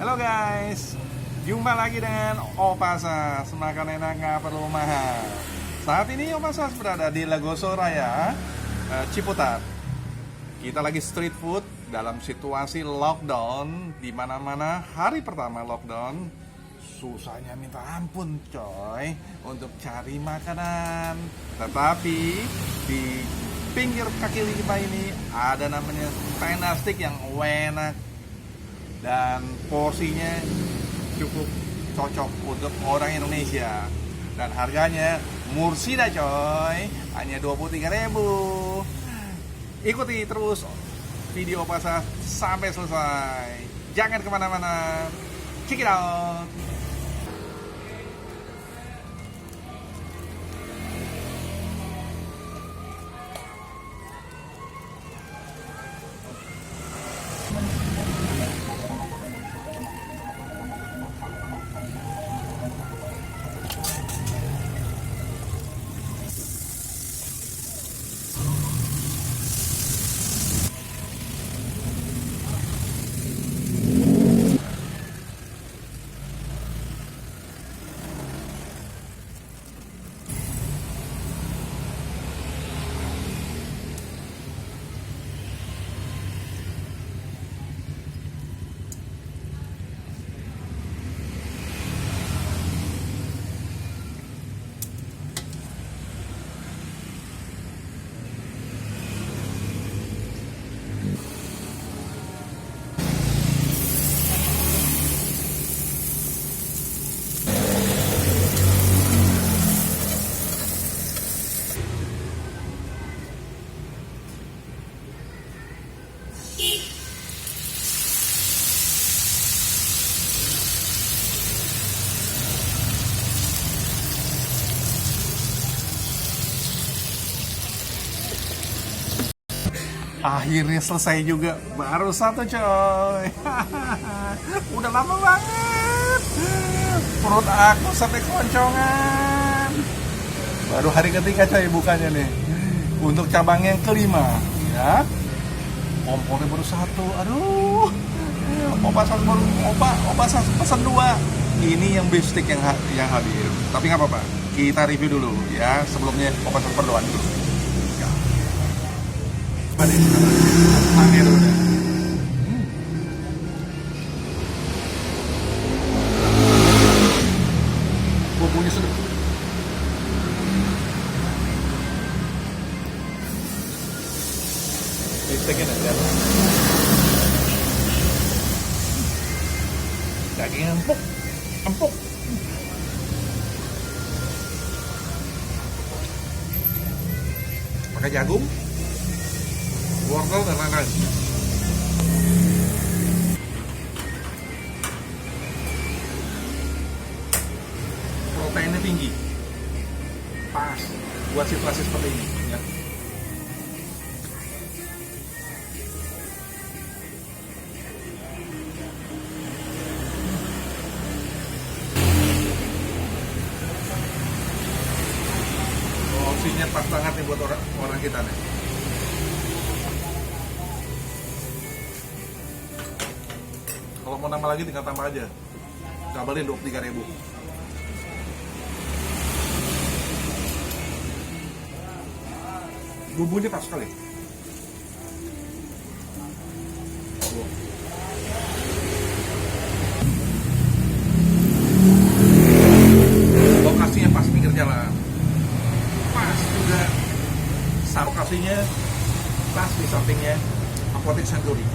Halo guys, jumpa lagi dengan Opasas. Makan enak nggak perlu mahal. Saat ini Opasas berada di Legoso Raya, Ciputat. Kita lagi street food dalam situasi lockdown, di mana-mana hari pertama lockdown. Susahnya minta ampun coy untuk cari makanan. Tetapi di pinggir kaki lima ini ada namanya Penastik yang enak dan porsinya cukup cocok untuk orang Indonesia, dan harganya mursida coy, hanya 23.000. Ikuti terus video Opasas sampai selesai, jangan kemana-mana, check it out. Akhirnya selesai juga, baru satu coy. Udah lama banget, perut aku sampai keloncongan. Baru hari ketiga coy bukanya nih, untuk cabang yang kelima ya. Kompornya baru satu, aduh. Opasas pesan dua. Ini yang beef stick yang hadir. Tapi nggak apa-apa, kita review dulu ya. Sebelumnya Opasas berdoa dulu. Akhir udah. Bumbunya sedap. Steaknya ada. Daging empuk. Pakai jagung, wortel dan lain-lain. Proteinnya tinggi, pas buat situasi seperti ini ya. Porsinya pas banget nih buat orang kita nih. Kalau mau nambah lagi tinggal tambah aja. Cabalin 23.000. Bumbunya pas sekali. Lokasinya pas pinggir jalan. Pas juga. Lokasinya pas di sampingnya Apotek Century.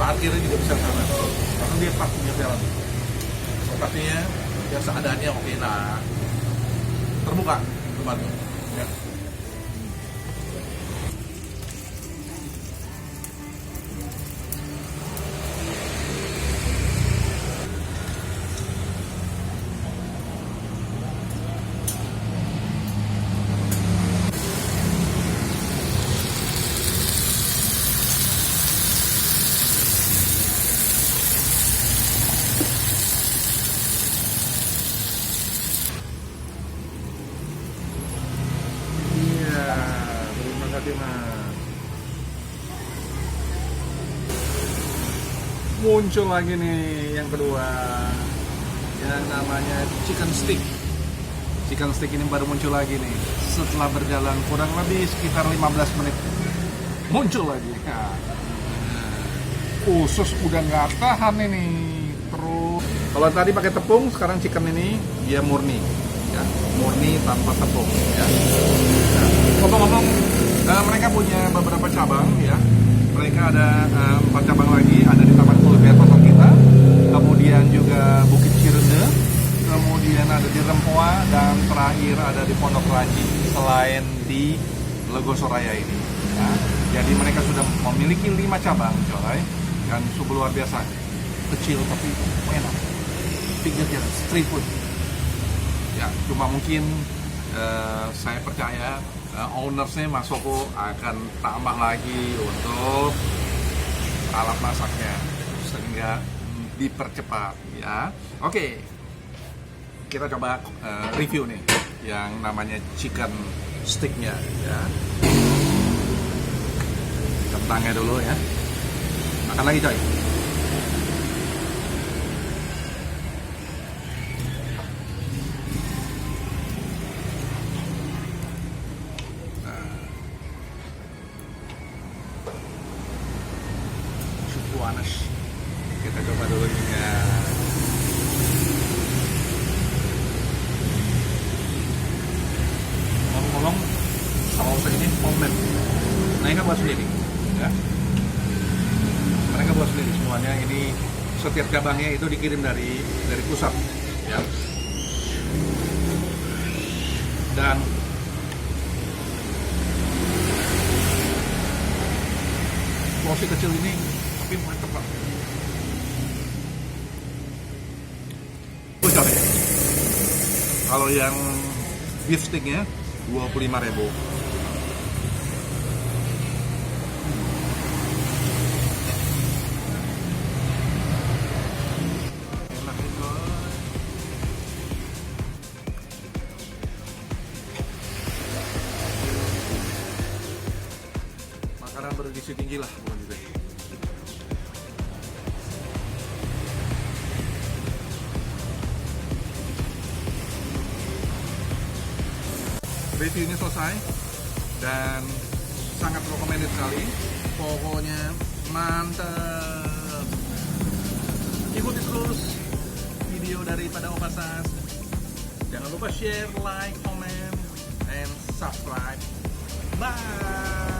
Parkirnya juga bisa sana, karena dia pas pinggir jalan. Lokasinya ya seadanya oke lah. Terbuka tempatnya. Ya. muncul lagi nih yang kedua, yang namanya chicken stick. Chicken stick ini baru muncul lagi nih setelah berjalan kurang lebih sekitar 15 menit muncul lagi. Nah, usus udah nggak tahan ini. Terus kalau tadi pakai tepung, sekarang chicken ini dia murni, ya, murni tanpa tepung, ya. Nah, ngomong-ngomong, mereka punya beberapa cabang, ya. Mereka ada 4 cabang lagi, ada di Taman Kuliner Pondok kita, kemudian juga Bukit Cirende, kemudian ada di Rempoa, dan terakhir ada di Pondok Ranji, selain di Legosoraya ini. Ya. Jadi mereka sudah memiliki 5 cabang, coy, dan sungguh luar biasa, kecil tapi enak, pinggir jalan, street food. Ya, cuma mungkin saya percaya ownersnya Mas Soko akan tambah lagi untuk alat masaknya sehingga dipercepat, ya. Oke, kita coba review nih yang namanya chicken sticknya, ya. Kentangnya dulu, ya. Makan lagi, coy. Panas. Kita coba dulu ini, ya. Ngomong-ngomong, saus ini homemade. Mereka buat sendiri, ya. Mereka buat sendiri semuanya. Ini setiap cabangnya itu dikirim dari pusat, ya. Dan porsi kecil ini tapi mantep banget. Kalau yang beef sticknya 25.000. Enak itu. Makanan bergizi tinggi lah, bukan juga. Reviewnya selesai dan sangat recommended sekali, pokoknya mantep. Ikuti terus video daripada Opasas, jangan lupa share, like, comment, and subscribe. Bye.